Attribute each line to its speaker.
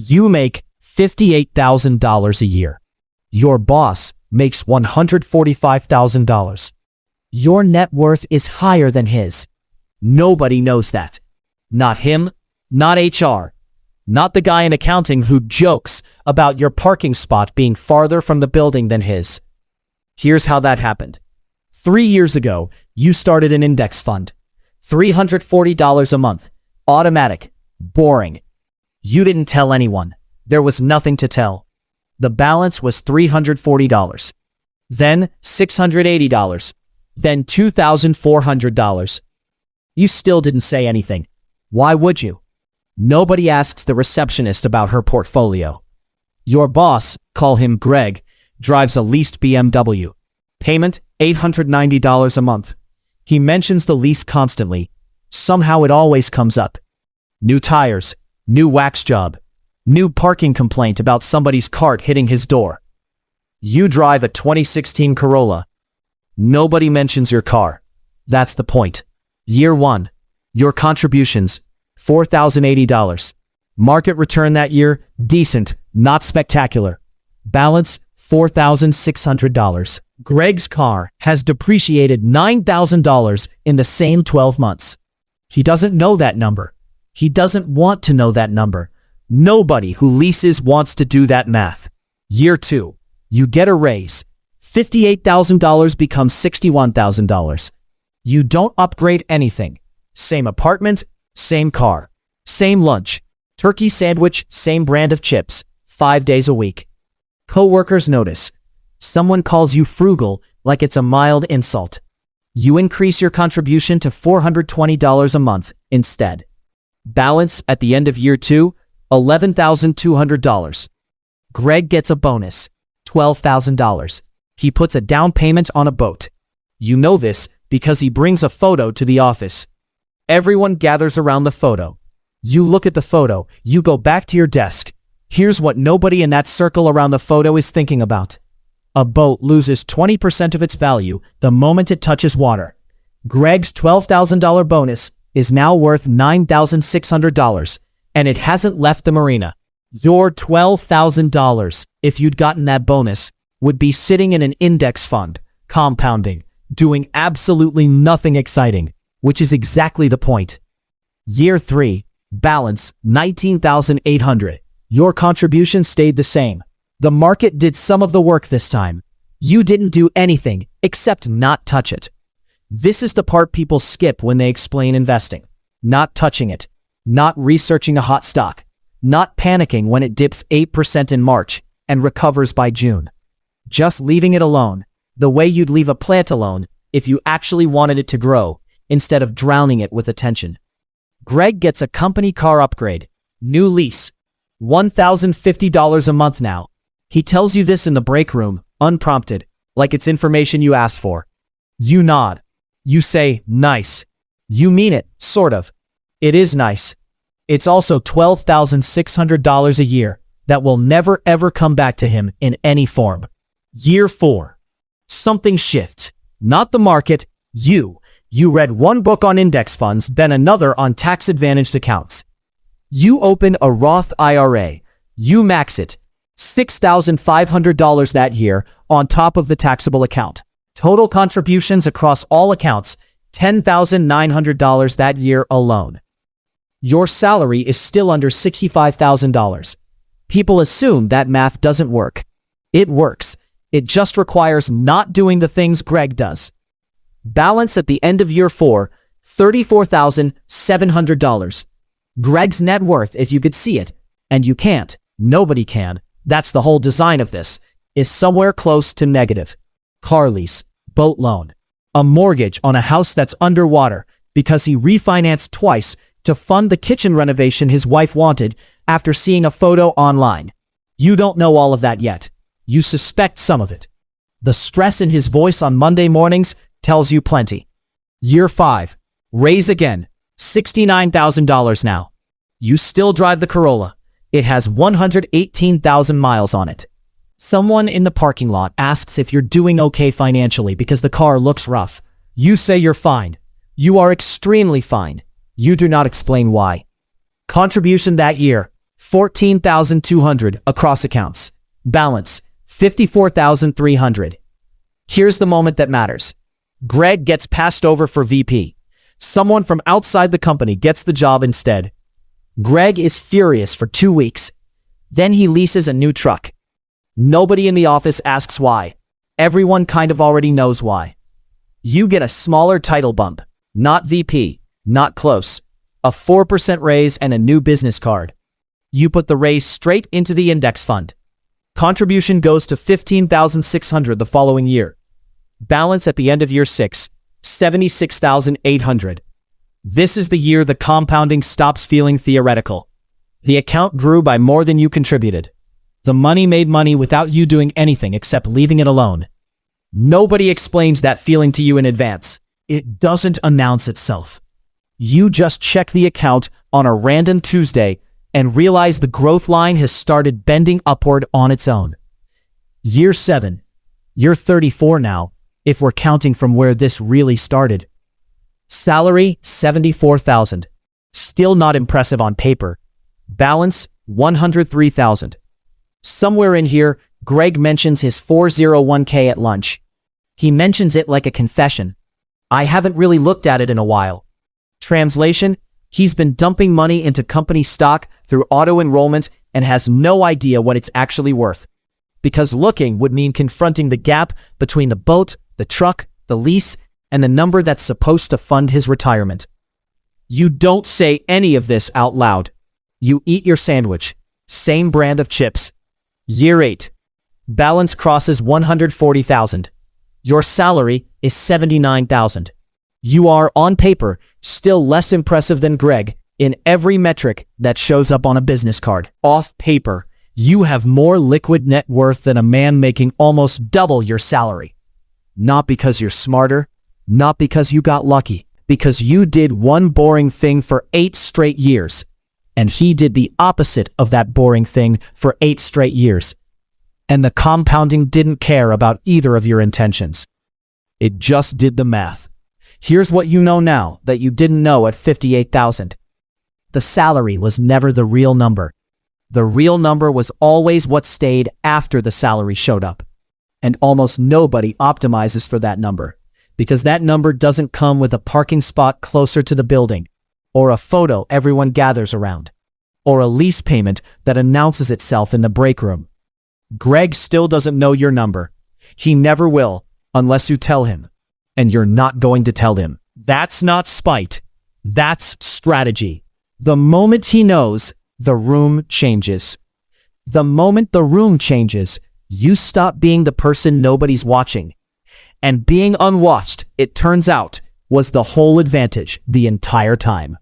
Speaker 1: You make $58,000 a year. Your boss makes $145,000. Your net worth is higher than his. Nobody knows that. Not him, not HR, not the guy in accounting who jokes about your parking spot being farther from the building than his. Here's how that happened. 3 years ago, you started an index fund. $340 a month. Automatic. Boring. You didn't tell anyone. There was nothing to tell. The balance was $340. Then $680. Then $2,400. You still didn't say anything. Why would you? Nobody asks the receptionist about her portfolio. Your boss, call him Greg, drives a leased BMW. Payment, $890 a month. He mentions the lease constantly. Somehow it always comes up. New tires, new wax job, new parking complaint about somebody's cart hitting his door. You drive a 2016 Corolla. Nobody mentions your car. That's the point. Year 1. Your contributions, $4,080. Market return that year, decent, not spectacular. Balance, $4,600. Greg's car has depreciated $9,000 in the same 12 months. He doesn't know that number. He doesn't want to know that number. Nobody who leases wants to do that math. Year 2. You get a raise. $58,000 becomes $61,000. You don't upgrade anything. Same apartment, same car, same lunch, turkey sandwich, same brand of chips, 5 days a week. Coworkers notice. Someone calls you frugal like it's a mild insult. You increase your contribution to $420 a month instead. Balance at the end of year 2, $11,200. Greg gets a bonus, $12,000. He puts a down payment on a boat. You know this because he brings a photo to the office. Everyone gathers around the photo. You look at the photo, you go back to your desk. Here's what nobody in that circle around the photo is thinking about. A boat loses 20% of its value the moment it touches water. Greg's $12,000 bonus is now worth $9,600, and it hasn't left the marina. Your $12,000, if you'd gotten that bonus, would be sitting in an index fund, compounding, doing absolutely nothing exciting, which is exactly the point. Year 3, balance, $19,800. Your contribution stayed the same. The market did some of the work this time. You didn't do anything except not touch it. This is the part people skip when they explain investing. Not touching it. Not researching a hot stock. Not panicking when it dips 8% in March and recovers by June. Just leaving it alone, the way you'd leave a plant alone if you actually wanted it to grow, instead of drowning it with attention. Greg gets a company car upgrade. New lease. $1,050 a month now. He tells you this in the break room, unprompted, like it's information you asked for. You nod. You say, nice. You mean it, sort of. It is nice. It's also $12,600 a year that will never ever come back to him in any form. Year 4. Something shifts. Not the market, you. You read one book on index funds, then another on tax-advantaged accounts. You open a Roth IRA. You max it. $6,500 that year on top of the taxable account. Total contributions across all accounts, $10,900 that year alone. Your salary is still under $65,000. People assume that math doesn't work. It works. It just requires not doing the things Greg does. Balance at the end of year 4, $34,700. Greg's net worth, if you could see it, and you can't, nobody can, that's the whole design of this, is somewhere close to negative. Car lease, boat loan, a mortgage on a house that's underwater because he refinanced twice to fund the kitchen renovation his wife wanted after seeing a photo online. You don't know all of that yet. You suspect some of it. The stress in his voice on Monday mornings tells you plenty. Year 5. Raise again. $69,000 now. You still drive the Corolla. It has 118,000 miles on it. Someone in the parking lot asks if you're doing okay financially because the car looks rough. You say you're fine. You are extremely fine. You do not explain why. Contribution that year, $14,200 across accounts. Balance, $54,300. Here's the moment that matters. Greg gets passed over for VP. Someone from outside the company gets the job instead. Greg is furious for 2 weeks. Then he leases a new truck. Nobody in the office asks why. Everyone kind of already knows why. You get a smaller title bump. Not VP. Not close. A 4% raise and a new business card. You put the raise straight into the index fund. Contribution goes to $15,600 the following year. Balance at the end of year 6, $76,800. This is the year the compounding stops feeling theoretical. The account grew by more than you contributed. The money made money without you doing anything except leaving it alone. Nobody explains that feeling to you in advance. It doesn't announce itself. You just check the account on a random Tuesday and realize the growth line has started bending upward on its own. Year 7. You're 34 now, if we're counting from where this really started. Salary, $74,000. Still not impressive on paper. Balance, $103,000. Somewhere in here, Greg mentions his 401k at lunch. He mentions it like a confession. I haven't really looked at it in a while. Translation, he's been dumping money into company stock through auto-enrollment and has no idea what it's actually worth. Because looking would mean confronting the gap between the boat, the truck, the lease, and the number that's supposed to fund his retirement. You don't say any of this out loud. You eat your sandwich. Same brand of chips. Year 8. Balance crosses $140,000. Your salary is $79,000. You are, on paper, still less impressive than Greg in every metric that shows up on a business card. Off paper, you have more liquid net worth than a man making almost double your salary. Not because you're smarter, not because you got lucky, because you did one boring thing for 8 straight years, and he did the opposite of that boring thing for 8 straight years. And the compounding didn't care about either of your intentions. It just did the math. Here's what you know now that you didn't know at 58,000. The salary was never the real number. The real number was always what stayed after the salary showed up. And almost nobody optimizes for that number, because that number doesn't come with a parking spot closer to the building, or a photo everyone gathers around, or a lease payment that announces itself in the break room. Greg still doesn't know your number. He never will, unless you tell him. And you're not going to tell him. That's not spite. That's strategy. The moment he knows, the room changes. The moment the room changes, you stop being the person nobody's watching. And being unwatched, it turns out, was the whole advantage the entire time.